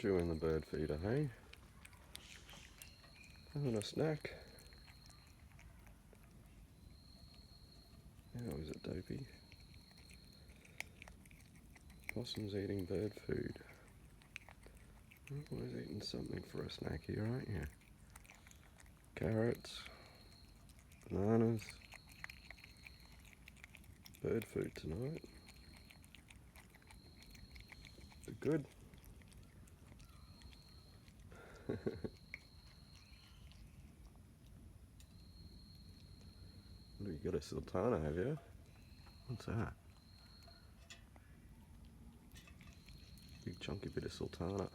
chewing the bird feeder, hey? Having a snack. How is it, Dopey? Possum's eating bird food. Always eating something for a snack here, aren't you? Carrots, bananas, bird food tonight. Is it good? You got a sultana, have you? What's that? Big chunky bit of sultana.